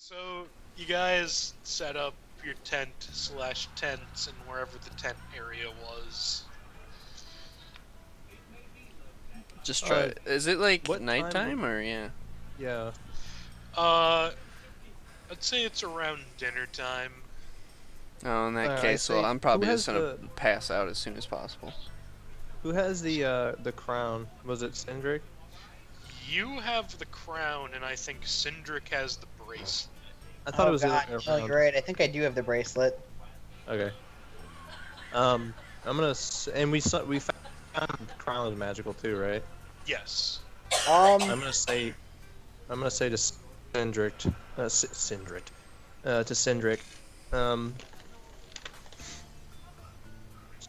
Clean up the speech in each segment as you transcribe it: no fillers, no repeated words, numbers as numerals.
So you guys set up your tent/tents and wherever the tent area was. Just try. Is it like what nighttime time- or yeah? Yeah. I'd say it's around dinner time. Oh, in that I case, well, say, I'm probably who just has gonna pass out as soon as possible. Who has the crown? Was it Sindrik? You have the crown, and I think Sindrik has the bracelet. I thought it was the God. other way Oh, around. you're right. I think I do have the bracelet. Okay. I'm gonna and we found the crown was magical too, right? Yes. I'm gonna say to Sindrik, to Sindrik.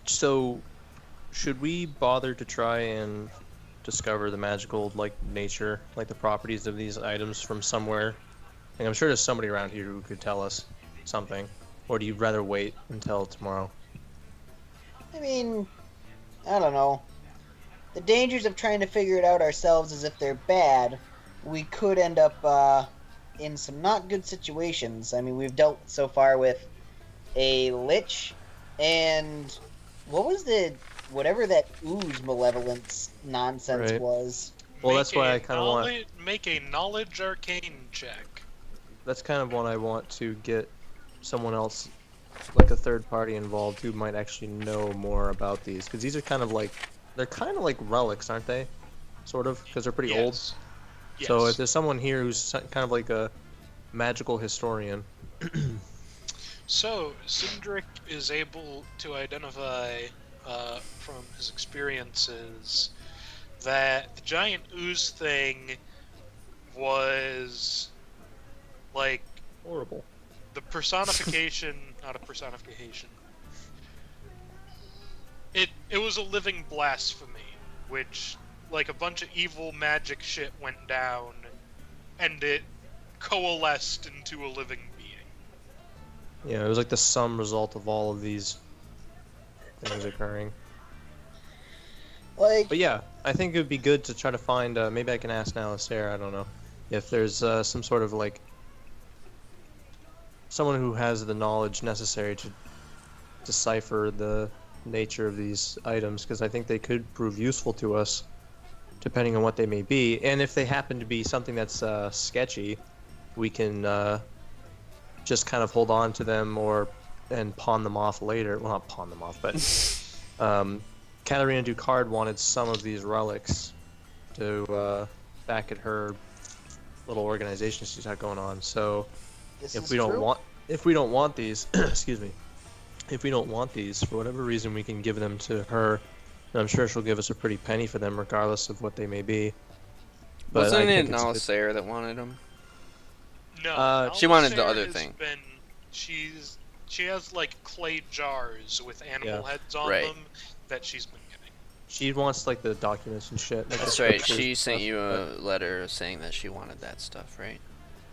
So, should we bother to try and discover the magical nature, like the properties of these items from somewhere? Like, I'm sure there's somebody around here who could tell us something. Or do you rather wait until tomorrow? I mean, I don't know. The dangers of trying to figure it out ourselves is if they're bad, we could end up in some not good situations. I mean, we've dealt so far with a lich and what was whatever that ooze malevolence nonsense Right. was. Well, that's why I kind of want. Make a knowledge arcane check. That's kind of what I want to get someone else, like a third party involved, who might actually know more about these, because these are kind of like relics, aren't they? Sort of, because they're pretty old. Yes. So if there's someone here who's kind of like a magical historian. So, Sindrik is able to identify from his experiences that the giant ooze thing was like Horrible. the personification, not a personification. It was a living blasphemy, which like a bunch of evil magic shit went down, and it coalesced into a living being. Yeah, it was like the sum result of all of these things occurring. Like, But yeah, I think it would be good to try to find. Maybe I can ask now, Sarah. I don't know if there's some sort of like someone who has the knowledge necessary to decipher the nature of these items, because I think they could prove useful to us, depending on what they may be. And if they happen to be something that's sketchy, we can just kind of hold on to them and pawn them off later. Well, not pawn them off, but Katarina Ducard wanted some of these relics to back at her little organization she's got going on. So if we don't want these, excuse me, if we don't want these for whatever reason, we can give them to her, and I'm sure she'll give us a pretty penny for them, regardless of what they may be. But Wasn't I it think it's good. Sarah that wanted them? No, she wanted the Sarah other has thing. She has like clay jars with animal heads on Right. them that she's been getting. She wants like the documents and shit. Like That's the right. scriptures She and sent stuff, you but- a letter saying that she wanted that stuff, right?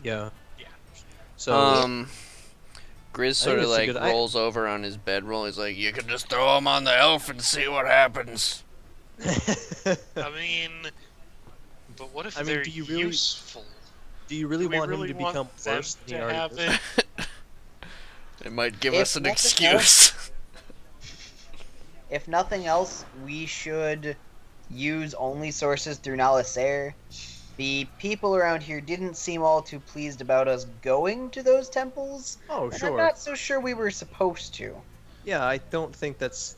Yeah. Yeah. So Grizz sort of it's a like good- rolls over on his bedroll. He's like, "You can just throw him on the elf and see what happens." I mean, but what if I mean, they're do you really- useful? do you really Do we want really him to want become them worse than he to already have is? it? It might give If us an nothing excuse. if nothing else, we should use only sources through Nalisair. The people around here didn't seem all too pleased about us going to those temples. Oh, And I'm sure. not so sure we were supposed to. Yeah, I don't think that's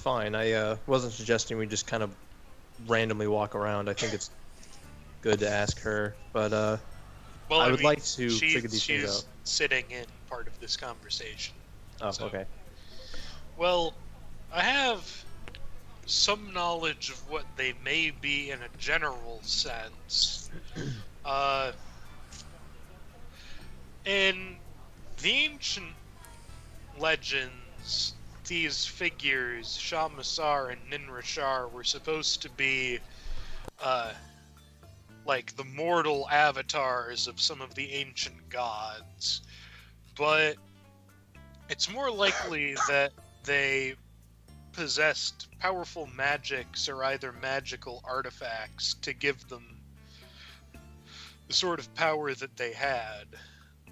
fine. I wasn't suggesting we just kind of randomly walk around. I think it's good to ask her, but Well, I would mean, like to figure these things she's out. sitting in part of this conversation. Oh, So- okay. Well, I have some knowledge of what they may be in a general sense. In the ancient legends, these figures, Shamasar and Ninrashar, were supposed to be, like the mortal avatars of some of the ancient gods. But it's more likely that they possessed powerful magics or either magical artifacts to give them the sort of power that they had.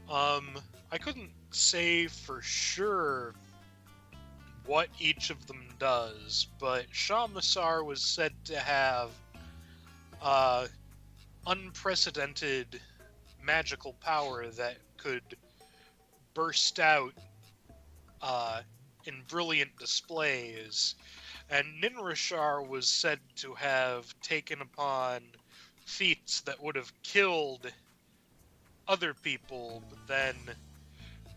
I couldn't say for sure what each of them does, but Shamassar was said to have unprecedented magical power that could burst out in brilliant displays, and Ninrashar was said to have taken upon feats that would have killed other people, but then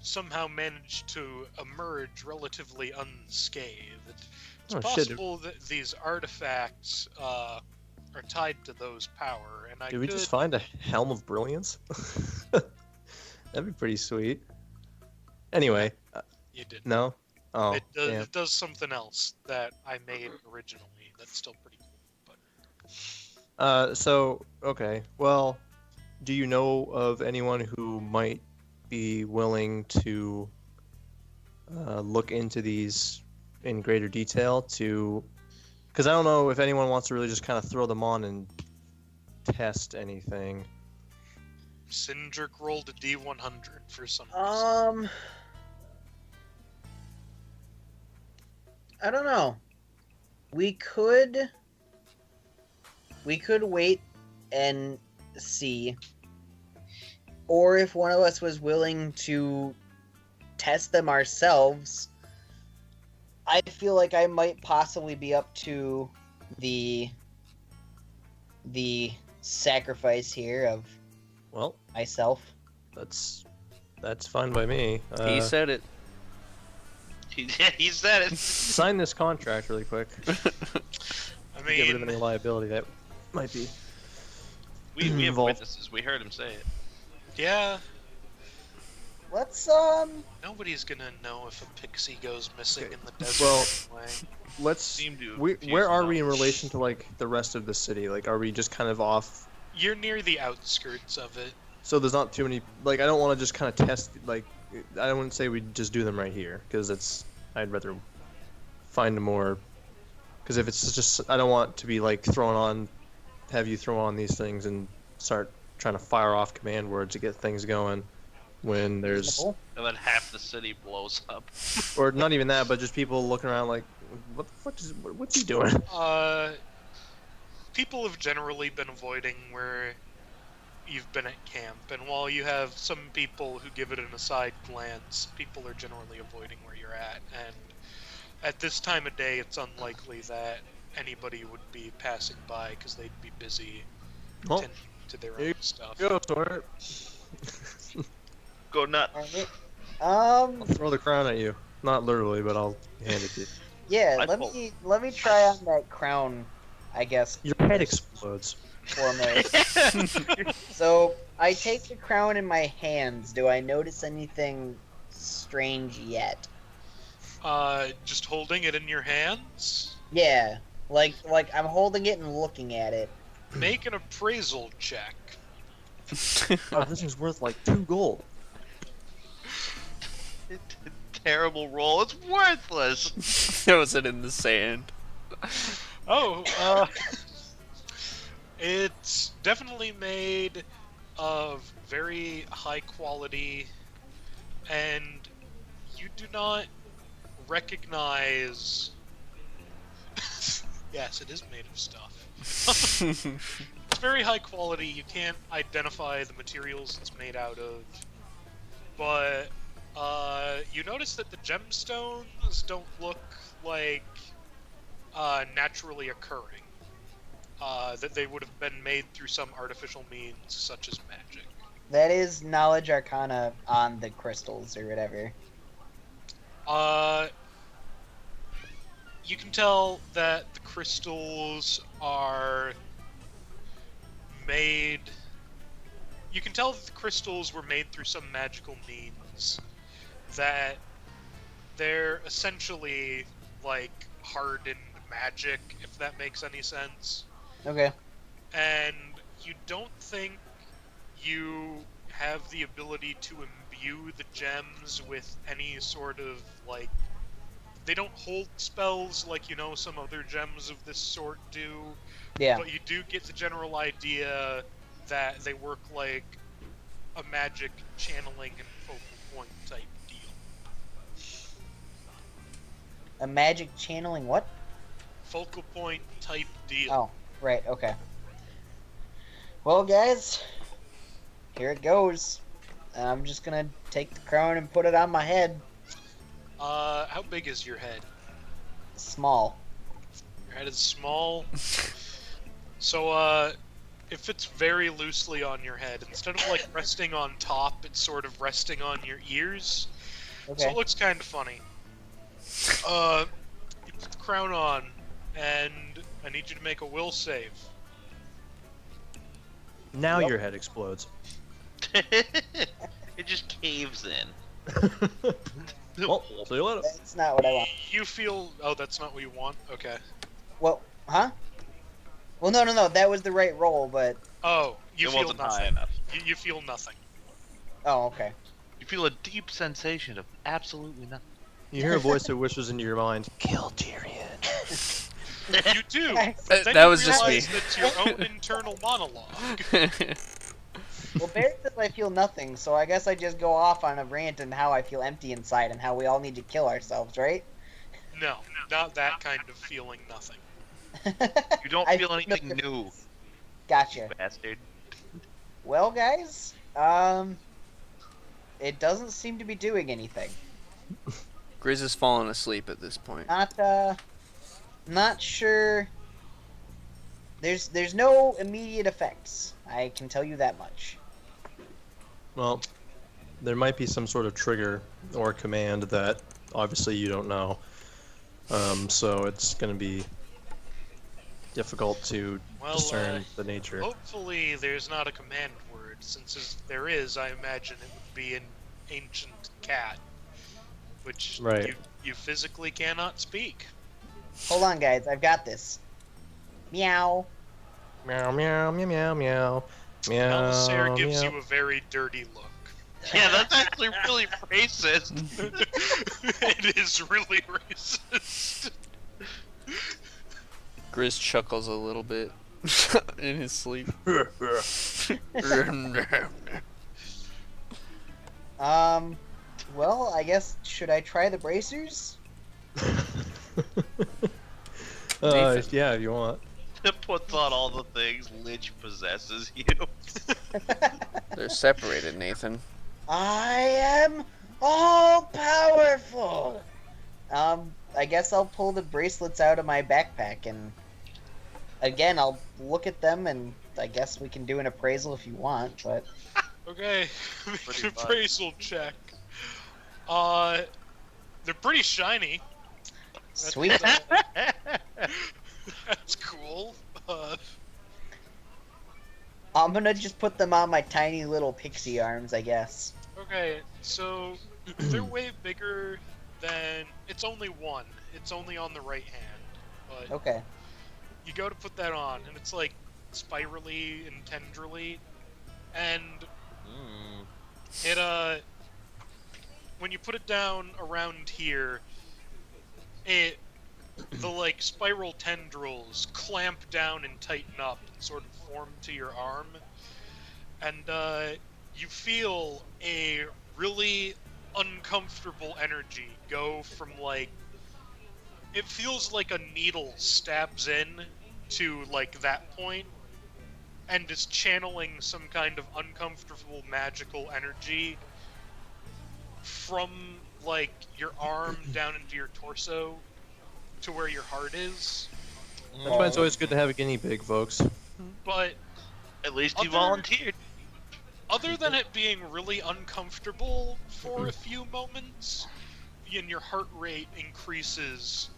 somehow managed to emerge relatively unscathed. It's possible that these artifacts are tied to those power, and Did we just find a Helm of Brilliance? That'd be pretty sweet. Anyway. You did. No? Oh, it does something else that I made originally that's still pretty cool. But so, okay. Well, do you know of anyone who might be willing to look into these in greater detail because I don't know if anyone wants to really just kind of throw them on and test anything. Sindrik rolled a D100 for some reason. I don't know. We could wait and see. Or if one of us was willing to test them ourselves, I feel like I might possibly be up to the sacrifice here of myself. That's fine by me. He said it. He said it. Sign this contract really quick. I mean, get rid of any liability that might be. We have witnesses. We heard him say it. Yeah. Let's Nobody's gonna know if a pixie goes missing in the desert. Well, anyway. let's. Where are we in relation to like the rest of the city? Like, are we just kind of off? You're near the outskirts of it. So there's not too many. Like, I don't want to just kind of test. Like, I wouldn't say we just do them right here because I'd rather find a more. Because if it's just, I don't want to be like have you throw on these things and start trying to fire off command words to get things going when there's. And then half the city blows up. Or not even that, but just people looking around like, what the fuck what's he doing? People have generally been avoiding where you've been at camp, and while you have some people who give it an aside glance, people are generally avoiding where you're at, and at this time of day, it's unlikely that anybody would be passing by because they'd be busy tending to their own stuff. Go, Sawyer. Go nut. I'll throw the crown at you. Not literally, but I'll hand it to you. Yeah, let me try on that crown, I guess. Your head explodes. So, I take the crown in my hands. Do I notice anything strange yet? Just holding it in your hands? Yeah, like I'm holding it and looking at it. Make an appraisal check. Oh, this is worth like 2 gold. Terrible roll. It's worthless. Throws it in the sand. It's definitely made of very high quality, and you do not recognize... Yes, it is made of stuff. It's very high quality. You can't identify the materials it's made out of, but you notice that the gemstones don't look like naturally occurring. That they would have been made through some artificial means, such as magic. That is knowledge arcana on the crystals or whatever. You can tell that the crystals are made... You can tell that the crystals were made through some magical means. That they're essentially, like, hardened magic, if that makes any sense. Okay. And you don't think you have the ability to imbue the gems with any sort of, like... They don't hold spells like, some other gems of this sort do. Yeah. But you do get the general idea that they work like a magic channeling and focal point type deal. A magic channeling what? Focal point type deal. Oh, right, okay. Well, guys, here it goes. I'm just gonna take the crown and put it on my head. How big is your head? Small. Your head is small. So, it fits very loosely on your head. Instead of, like, resting on top, it's sort of resting on your ears. Okay. So it looks kind of funny. You put the crown on, and I need you to make a will save. Now Yep. your head explodes. It just caves in. Well, see you later. That's not what I want. You feel... Oh, that's not what you want? Okay. Well, huh? Well, no. That was the right roll, but... Oh, you It feel wasn't nothing. high enough. You feel nothing. Oh, okay. You feel a deep sensation of absolutely nothing. You hear a voice that whispers into your mind, "Kill Tyrion." You do. Guys, But then That you was just realize me. That's your own internal monologue. Well, Barry says I feel nothing, so I guess I just go off on a rant and how I feel empty inside and how we all need to kill ourselves, right? No, not that kind of feeling nothing. You don't I feel feel anything nothing. new, Gotcha. bastard. Well, guys, it doesn't seem to be doing anything. Grizz is falling asleep at this point. Not sure. There's no immediate effects. I can tell you that much. Well, there might be some sort of trigger or command that obviously you don't know. So it's going to be difficult to Well, discern the nature. Hopefully there's not a command word, since if there is, I imagine it would be an ancient cat, which Right. you physically cannot speak. Hold on, guys. I've got this. Meow. Meow, meow, meow, meow, meow. Meow, Balthassar gives meow. you a very dirty look. Yeah, that's actually really racist. It is really racist. Grizz chuckles a little bit in his sleep. Well, I guess, should I try the bracers? Nathan. Yeah, if you want. It puts on all the things Lich possesses you. They're separated, Nathan. I am all powerful. I guess I'll pull the bracelets out of my backpack and again I'll look at them and I guess we can do an appraisal if you want, but Okay, make Pretty an fun. appraisal check. They're pretty shiny. sweet. That's cool. I'm gonna just put them on my tiny little pixie arms, I guess. Okay, so they're way bigger than... It's only one. It's only on the right hand. But Okay. you go to put that on, and it's like spirally and tendrily. And it, when you put it down around here, the like spiral tendrils clamp down and tighten up and sort of form to your arm. And, you feel a really uncomfortable energy go from like... It feels like a needle stabs in to like that point and is channeling some kind of uncomfortable magical energy from like your arm down into your torso to where your heart is. That's why it's always good to have a guinea pig, folks. But At least you Other- volunteered. other than it being really uncomfortable for a few moments, and your heart rate increases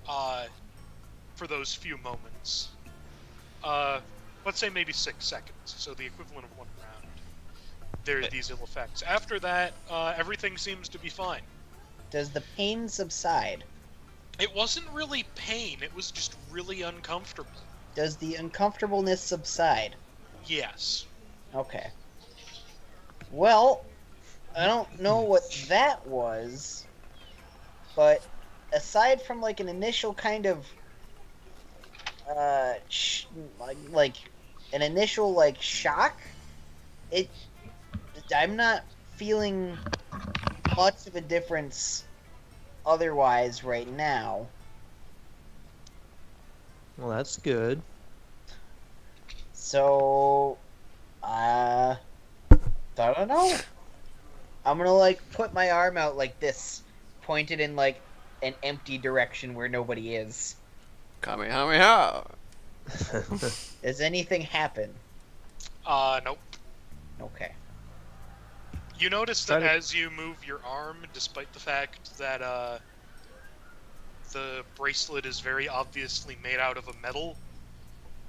for those few moments. Let's say maybe 6 seconds, so the equivalent of 1 round. There are these ill effects. After that, everything seems to be fine. Does the pain subside? It wasn't really pain, it was just really uncomfortable. Does the uncomfortableness subside? Yes. Okay. Well, I don't know what that was, but aside from like an initial kind of like an initial like shock, it I'm not feeling much of a difference otherwise right now. Well, that's good. So, I don't know. I'm gonna like put my arm out like this, pointed in like an empty direction where nobody is. Kamehameha! Does anything happen? Nope. Okay. You notice that as you move your arm, despite the fact that the bracelet is very obviously made out of a metal,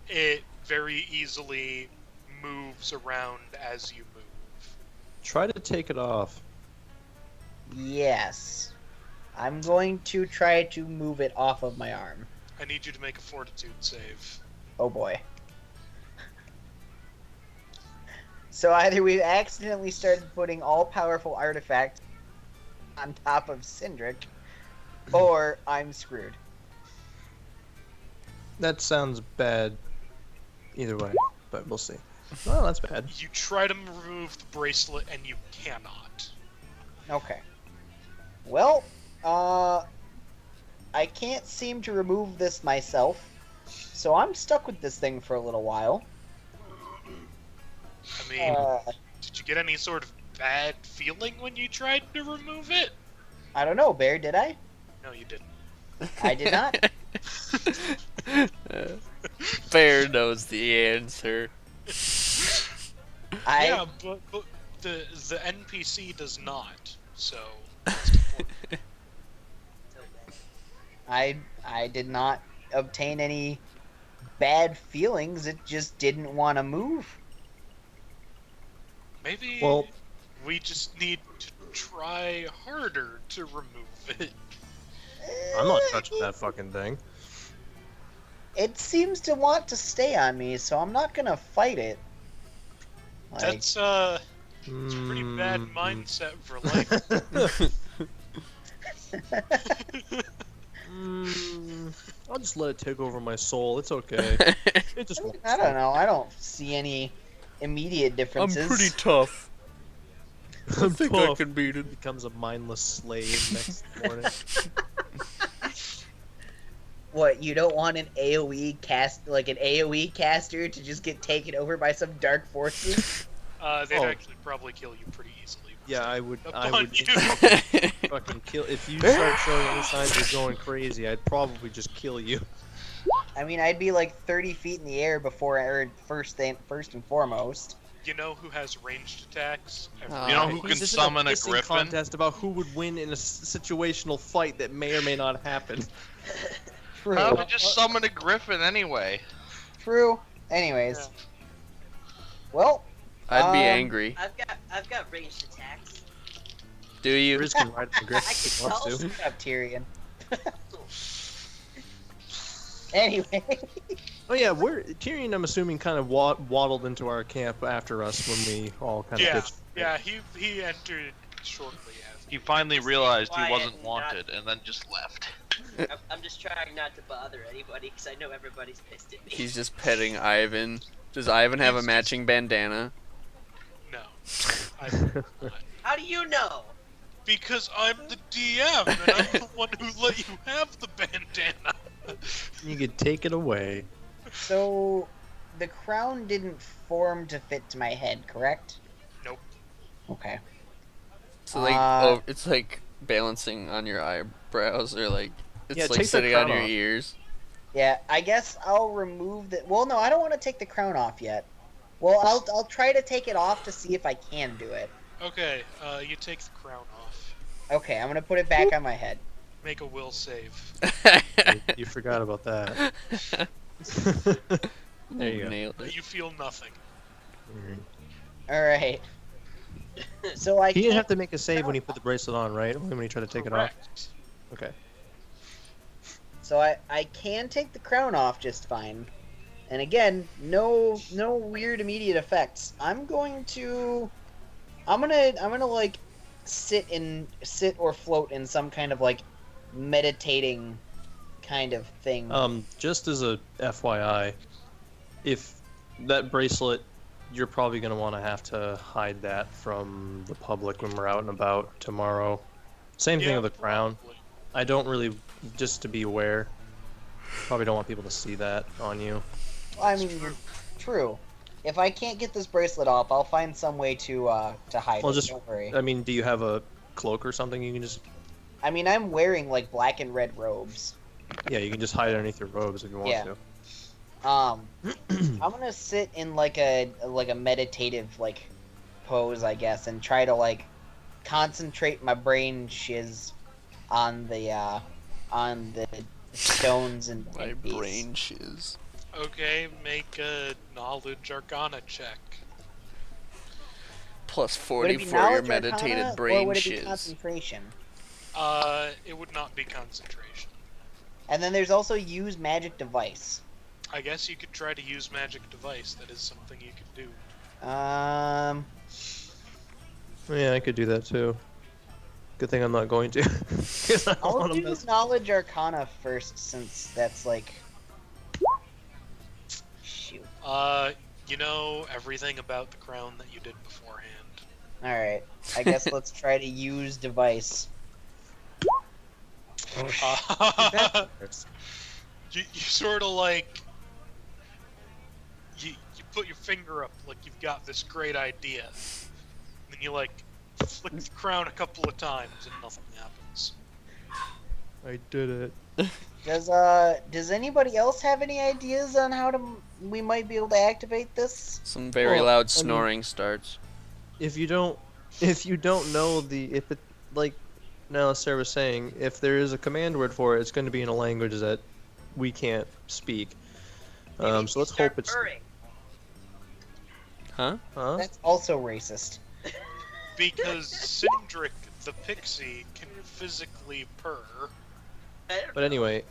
it very easily moves around as you move. Try to take it off. Yes. I'm going to try to move it off of my arm. I need you to make a fortitude save. Oh boy. So either we've accidentally started putting all-powerful artifacts on top of Sindrik, or I'm screwed. That sounds bad either way, but we'll see. Well, that's bad. You try to remove the bracelet and you cannot. Okay. Well, I can't seem to remove this myself, so I'm stuck with this thing for a little while. I mean, did you get any sort of bad feeling when you tried to remove it? I don't know, Bear, did I? No, you didn't. I did not. Bear knows the answer. Yeah, but the NPC does not, so... I did not obtain any bad feelings. It just didn't want to move. Maybe we just need to try harder to remove it. I'm not touching that fucking thing. It seems to want to stay on me, so I'm not gonna fight it. Like, That's a pretty bad mindset for life. I'll just let it take over my soul. It's okay. It just won't. I don't know. I don't see any immediate I'm differences. pretty tough. I think I tough. can beat it. Becomes a mindless slave next morning. What, you don't want an AoE caster to just get taken over by some dark forces? They'd actually probably kill you pretty easily. Yeah, I would Upon you. fucking kill. If you start showing any signs of going crazy, I'd probably just kill you. I mean, I'd be like 30 feet in the air before I heard first and foremost. You know who has ranged attacks? You know who can This summon a isn't griffin? contest about who would win in a situational fight that may or may not happen. True. How about just summon a griffin anyway? True. Anyways. Yeah. Well, I'd be angry. I've got ranged attacks. Do you? Grizz can ride the Griff I if he can wants to. also- shut up, Tyrion. Anyway. Oh yeah, Tyrion, I'm assuming, kind of waddled into our camp after us when we all kind of ditched. Yeah, he entered shortly after. He finally realized he Quiet wasn't and wanted and then just left. I'm just trying not to bother anybody because I know everybody's pissed at me. He's just petting Ivan. Does Ivan have a matching bandana? No. I do not. How do you know? Because I'm the DM, and I'm the one who let you have the bandana. You could take it away. So, the crown didn't form to fit to my head, correct? Nope. Okay. So like, it's like balancing on your eyebrows, or like it's Yeah, like take the sitting on crown your off. ears. Yeah, I guess I'll remove the... Well, no, I don't want to take the crown off yet. Well, I'll try to take it off to see if I can do it. Okay, you take the crown off. Okay, I'm gonna put it back on my head. Make a will save. You forgot about that. There you go. Nailed it. You feel nothing. Alright. So I He didn't can't... have to make a save when he put the bracelet on, right? Only when he tried to take it off. Correct. Okay. So I can take the crown off just fine. And again, no weird immediate effects. I'm gonna like sit or float in some kind of like meditating kind of thing. Just as a FYI, if that bracelet you're probably going to want to have to hide that from the public when we're out and about tomorrow. Same thing with the crown. Probably. I don't really, just to be aware, probably don't want people to see that on you. I mean, true. If I can't get this bracelet off, I'll find some way to hide Well, it. just, Don't worry. I mean, do you have a cloak or something you can just... I mean, I'm wearing like black and red robes. Yeah, you can just hide underneath your robes if you want Yeah. to. I'm gonna sit in like a meditative like pose, I guess, and try to like concentrate my brain shiz on the stones and My piece. brain shiz. Okay, make a knowledge arcana check. Plus Would 40 it be for your knowledge meditated arcana, or brain would it be shiz. concentration? It would not be concentration. And then there's also use magic device. I guess you could try to use magic device. That is something you could do. Yeah, I could do that too. Good thing I'm not going to. 'Cause I don't I'll wanna do mess- knowledge arcana first, since that's like. Shoot. You know everything about the crown that you did beforehand. Alright. I guess let's try to use device. You sort of like you put your finger up like you've got this great idea, and then you like flick the crown a couple of times and nothing happens. I did it. Does anybody else have any ideas on how we might be able to activate this? Some very Well, loud I mean- snoring starts. If you don't know if it, like now Sarah was saying, if there is a command word for it, it's going to be in a language that we can't speak. So let's hope it's. Huh? Huh? That's also racist. Because Sindrik the Pixie can physically purr. But anyway,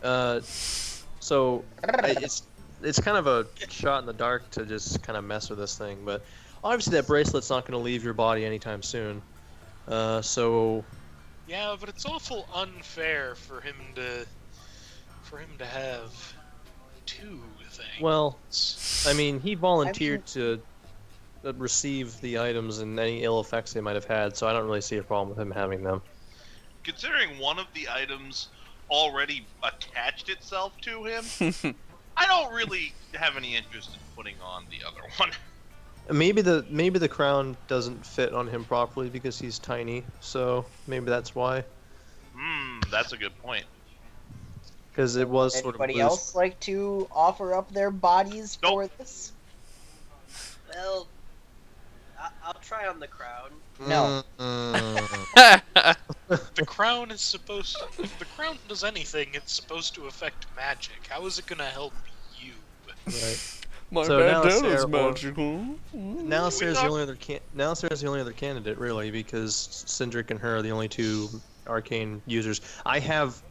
so it's kind of a shot in the dark to just kind of mess with this thing, but obviously that bracelet's not going to leave your body anytime soon. So Yeah, but it's awful unfair for him to have two things. well, I mean, he volunteered to receive the items and any ill effects they might have had, so I don't really see a problem with him having them. Considering one of the items already attached itself to him, I don't really have any interest in putting on the other one. Maybe the crown doesn't fit on him properly because he's tiny, so maybe that's why. That's a good point. Because it was sort of Anybody loose. else like to offer up their bodies for this? Well, I'll try on the crown. No. The crown is supposed to, if the crown does anything, it's supposed to affect magic. How is it gonna help you? Right. My So now bandana's Sarah- magical. Now Sarah's the only other candidate, really, because Sindrik and her are the only two arcane users. I have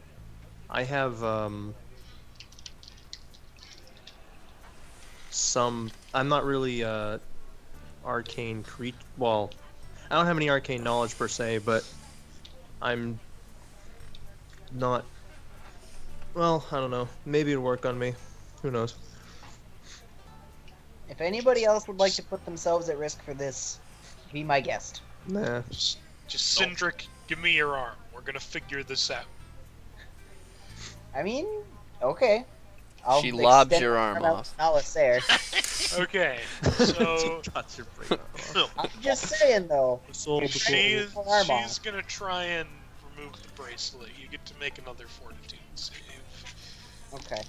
some. I'm not really arcane creature. Well, I don't have any arcane knowledge per se, but I'm not. Well, I don't know. Maybe it'll work on me. Who knows? If anybody else would like to put themselves at risk for this, be my guest. Nah. Just Sindrik, give me your arm. We're gonna figure this out. I mean, okay. She lobs extend your my arm out off. to Alistair. Okay, so Got your brain off. I'm just saying though. Sold the she's soul. Arm off. she's gonna try and remove the bracelet. You get to make another fortitude save. Okay.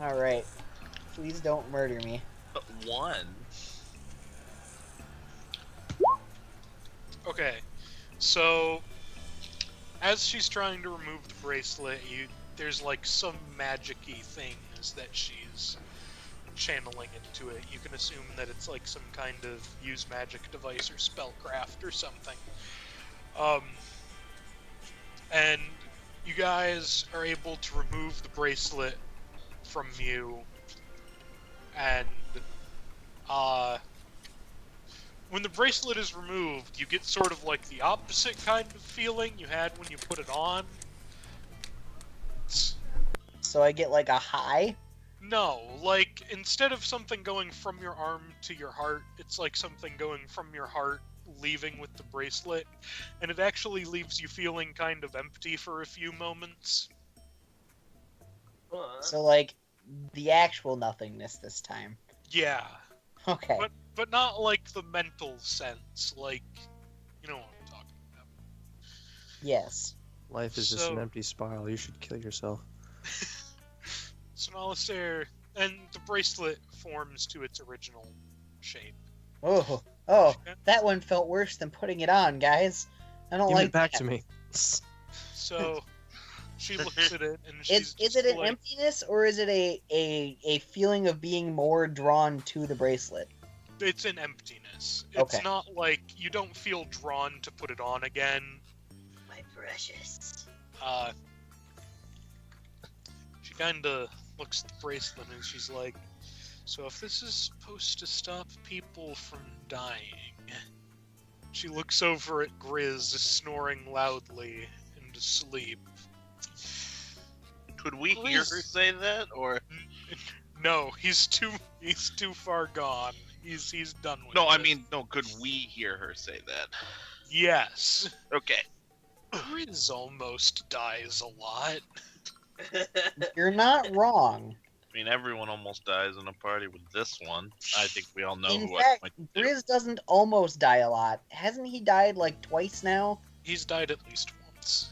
Alright. Please don't murder me. But one. Okay, so as she's trying to remove the bracelet, there's like some magic-y things that she's channeling into it. You can assume that it's like some kind of use magic device or spellcraft or something. And you guys are able to remove the bracelet from you, and when the bracelet is removed, you get sort of like the opposite kind of feeling you had when you put it on. So I get like a high? No, like, instead of something going from your arm to your heart, it's like something going from your heart, leaving with the bracelet, and it actually leaves you feeling kind of empty for a few moments. So, like, the actual nothingness this time. Yeah, Okay. but not like the mental sense, like, you know what I'm talking about. Yes. Life is just an So- empty spiral. You should kill yourself. So Nalasair, and the bracelet forms to its original shape. Oh, that one felt worse than putting it on, guys. I don't Give like it back that. to me. So she looks at it and she's Is just it an like, emptiness, or is it a feeling of being more drawn to the bracelet? it's an emptiness. Okay. It's not like you don't feel drawn to put it on again. My precious. She kinda looks at the bracelet and she's like, so if this is supposed to stop people from dying... She looks over at Grizz, snoring loudly into sleep. Could we hear her say that, or No, he's too far gone. He's done with no? I this. mean, no. Could we hear her say that? Yes. Okay. Grizz almost dies a lot. You're not wrong. I mean, everyone almost dies in a party with this one. I think we all know In who fact, I might do. Grizz doesn't almost die a lot. Hasn't he died like twice now? He's died at least once.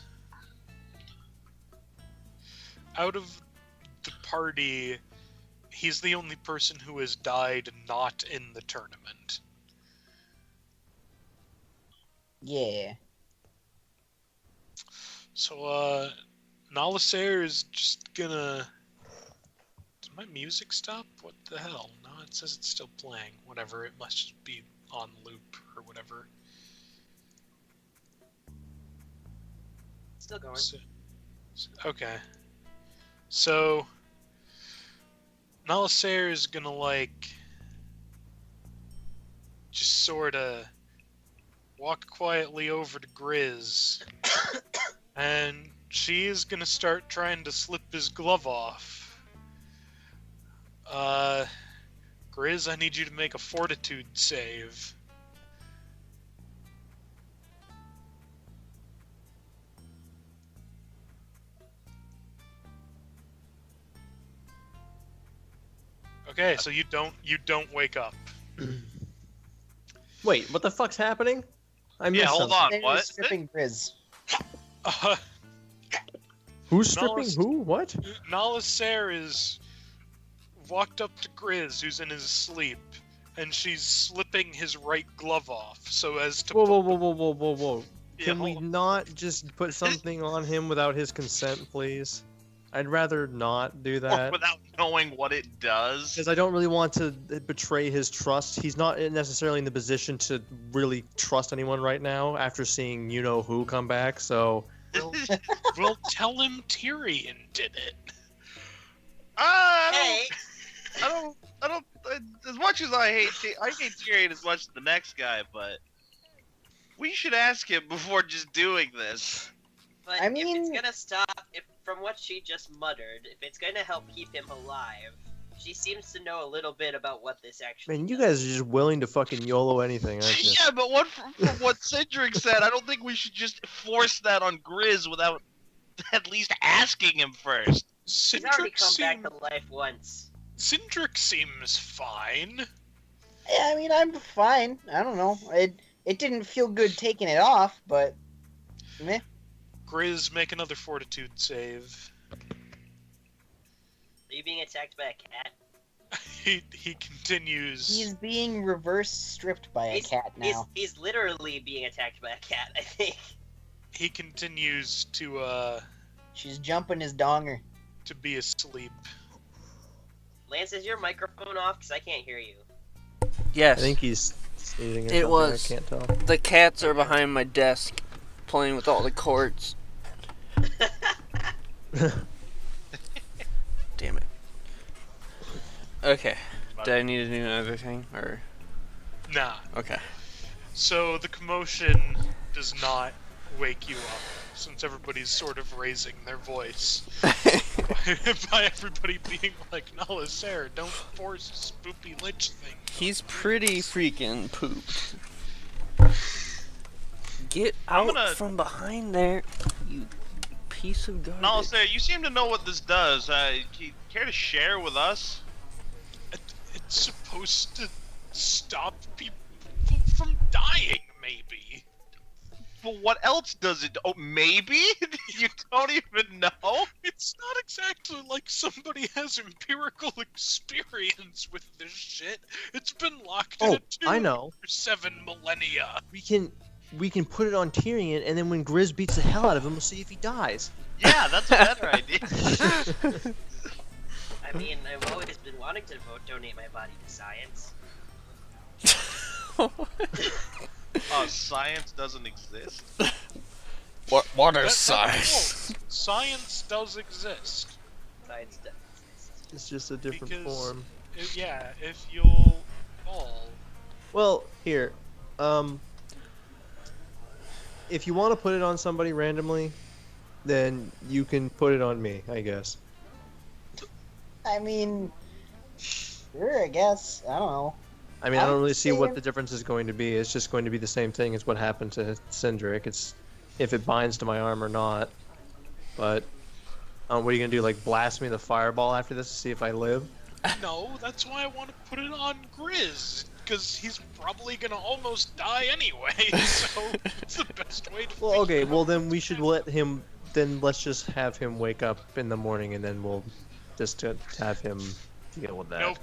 Out of the party, he's the only person who has died not in the tournament. Yeah. So, Nalasair is just gonna... Did my music stop? What the hell? No, it says it's still playing. Whatever, it must be on loop or whatever. Still going. Okay. So, Nalasair is gonna, like, just sorta walk quietly over to Grizz, and she is gonna start trying to slip his glove off. Grizz, I need you to make a fortitude save. Okay, so you don't wake up. Wait, what the fuck's happening? I missed Yeah, hold something. on. They're What? stripping Grizz. Who's stripping Nala's- who? What? Nalasair is walked up to Grizz, who's in his sleep, and she's slipping his right glove off so as to. Whoa. Yeah, Can we hold on. not just put something on him without his consent, please? I'd rather not do that. Without knowing what it does. Because I don't really want to betray his trust. He's not necessarily in the position to really trust anyone right now after seeing you-know-who come back, so... We'll tell him Tyrion did it. Hey, I don't. As much as I hate Tyrion as much as the next guy, but we should ask him before just doing this. but I if mean- it's gonna stop, if from what she just muttered, if it's gonna help keep him alive, she seems to know a little bit about what this actually. Man, you does. guys are just willing to fucking YOLO anything, aren't you? Yeah, but from what Sindrik said, I don't think we should just force that on Grizz without at least asking him first. He's already Sindrik, come back to life once. Sindrik seems fine. Yeah, I mean, I'm fine. I don't know. It didn't feel good taking it off, but meh. Grizz, make another fortitude save. Are you being attacked by a cat? He continues. He's being reverse stripped by a cat now. He's literally being attacked by a cat, I think. He continues to She's jumping his donger. be asleep. Lance, is your microphone off? Because I can't hear you. I Yes. think he's sneezing or It something, was. I can't tell. The cats are behind my desk, playing with all the cords. Damn it. Okay. Did I need to do another thing, or Nah. okay? So the commotion does not wake you up, since everybody's sort of raising their voice. By everybody being like, no, Sarah, don't force spoopy lich thing. He's pretty freaking pooped. Get out from behind there, you piece of garbage. No, Sarah, you seem to know what this does. You care to share with us? It's supposed to stop people from dying, maybe. But what else does it? Oh, maybe? You don't even know? It's not exactly like somebody has empirical experience with this shit. It's been locked in a tomb I know. for 7 millennia. We can put it on Tyrion, and then when Grizz beats the hell out of him, we'll see if he dies. Yeah, that's a better idea. I mean, I've always been wanting to donate my body to science. Science doesn't exist? What is That's science? false. Science does exist. Science does. It's just a different Because, form. Yeah, if you'll fall. Well, here, if you want to put it on somebody randomly, then you can put it on me, I guess. I mean, sure, I guess. I don't know. I mean, I don't really see what saying- the difference is going to be. It's just going to be the same thing as what happened to Sindrik. It's if it binds to my arm or not. But what are you gonna do? Like blast me with a fireball after this to see if I live? No, that's why I want to put it on Grizz, because he's probably gonna almost die anyway, so it's the best way to Well, figure okay. out Well, then we what's should happening. let him. Then let's just have him wake up in the morning, and then we'll just have him deal with that. Nope.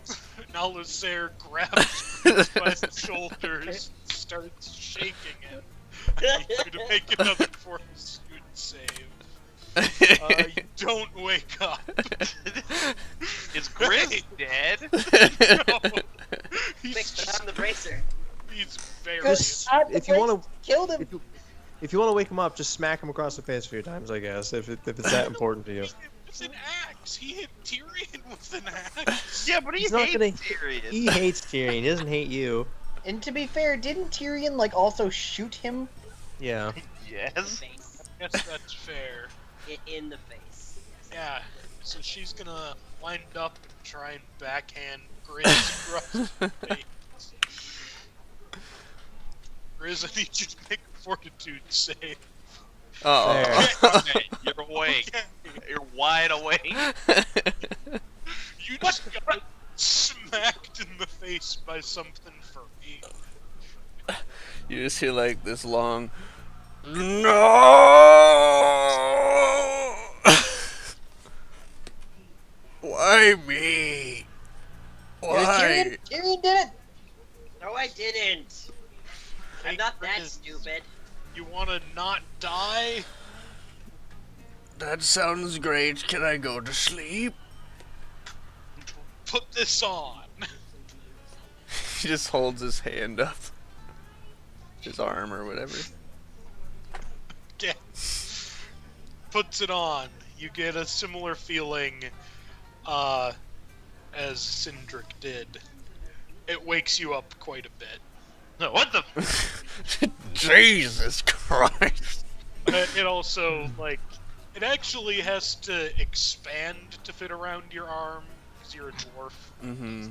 Nalasair grabs Grizz by the shoulders and starts shaking him. I need you to make another fortitude save. You don't wake up. Is Grizz dead? No. He's Quick, put just, on the bracer. he's very... Just God, if the you want place killed him. to, if you want to wake him up, just smack him across the face a few times, I guess. If it's that important to you. With an axe. He hit Tyrion with an axe. Yeah, but he He's not hates gonna- Tyrion. He hates Tyrion. He doesn't hate you. And to be fair, didn't Tyrion like also shoot him? Yeah. Yes. Face. Guess that's fair. In the face. Yeah. So she's gonna wind up and try and backhand Grizz across the face. Grizz, I need you to make a fortitude save. Oh. Okay, you're awake. Okay. You're wide awake. You just got smacked in the face by something furry. You just hear like this long no. Why me? Why? Tyrion did it. No, I didn't. I'm Hey, not that Grizz, stupid. You wanna not die? That sounds great. Can I go to sleep? Put this on. He just holds his hand up, his arm or whatever. Okay. Puts it on. You get a similar feeling as Sindrik did. It wakes you up quite a bit. No, what the? Jesus Christ! It also, like, it actually has to expand to fit around your arm, because you're a dwarf. Mm-hmm.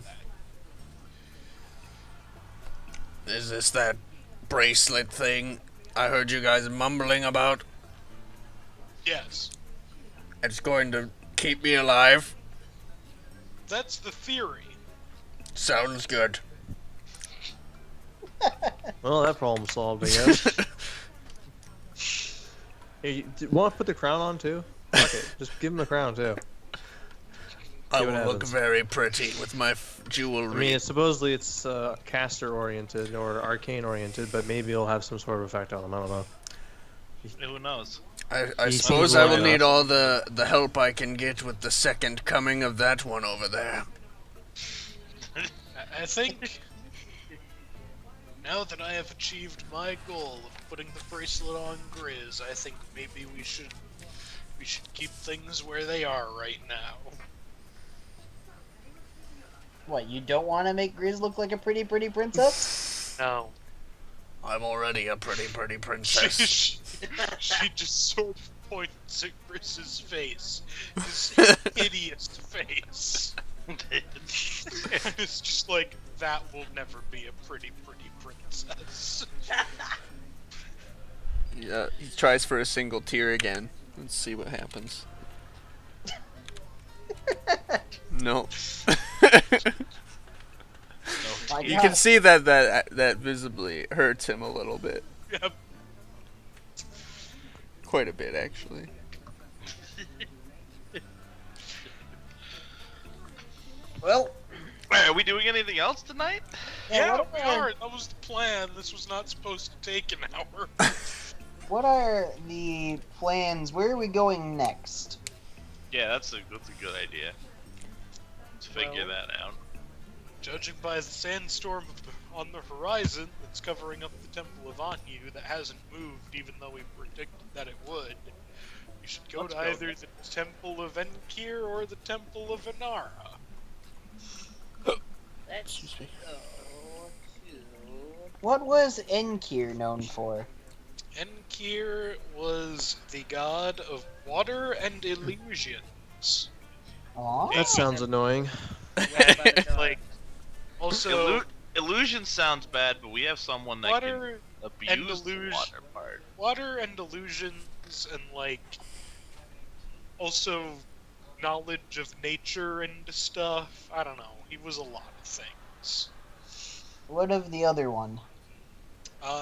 Is this that bracelet thing I heard you guys mumbling about? Yes. It's going to keep me alive? That's the theory. Sounds good. Well, that problem solved, I guess. Hey, want to put the crown on too? Fuck it. Just give him the crown too. I See will what look happens. very pretty with my jewelry. I mean, supposedly it's caster oriented or arcane oriented, but maybe it'll have some sort of effect on him. I don't know. Who knows? I He suppose seems I will loyal. need all the help I can get with the second coming of that one over there. I think now that I have achieved my goal of putting the bracelet on Grizz, I think maybe we should keep things where they are right now. What, you don't want to make Grizz look like a pretty princess? No. I'm already a pretty princess. She just sort of points at Grizz's face. His hideous face. And it's just like, that will never be a pretty princess. Yeah, he tries for a single tear again. Let's see what happens. No. You can see that visibly hurts him a little bit. Yep. Quite a bit, actually. Well, Are we doing anything else tonight? Yeah, what we are. That was the plan. This was not supposed to take an hour. What are the plans? Where are we going next? Yeah, that's a good idea. Let's figure Well, that out. Judging by the sandstorm on the horizon that's covering up the Temple of Anyu that hasn't moved even though we predicted that it would, you should go Let's to go. either the Temple of Enkir or the Temple of Inara. Let's Excuse me. go to... What was Enkir known for? Enkir was the god of water and illusions. Aw. That sounds annoying. Like, also, Illusion sounds bad, but we have someone that can water and abuse the illusion. water part. Water and illusions and, like, also knowledge of nature and stuff. I don't know. He was a lot of things. What of the other one?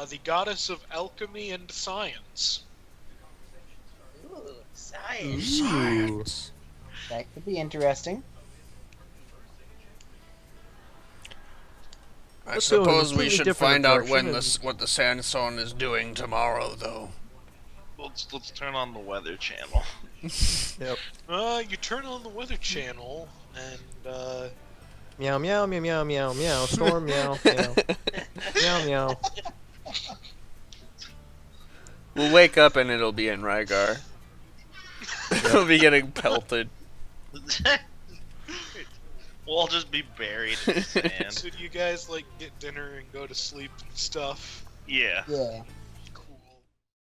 The goddess of alchemy and science. Ooh, science. Science. That could be interesting. I Let's go in a suppose we completely should different find out direction when and- what the sandstorm is doing tomorrow, though. Let's turn on the weather channel. Yep. You turn on the weather channel, and, Meow meow meow meow meow meow. Storm meow meow meow meow. We'll wake up and it'll be in Rygar. We'll be getting pelted. We'll all just be buried in the sand. so do you guys, like, get dinner and go to sleep and stuff? Yeah. Yeah.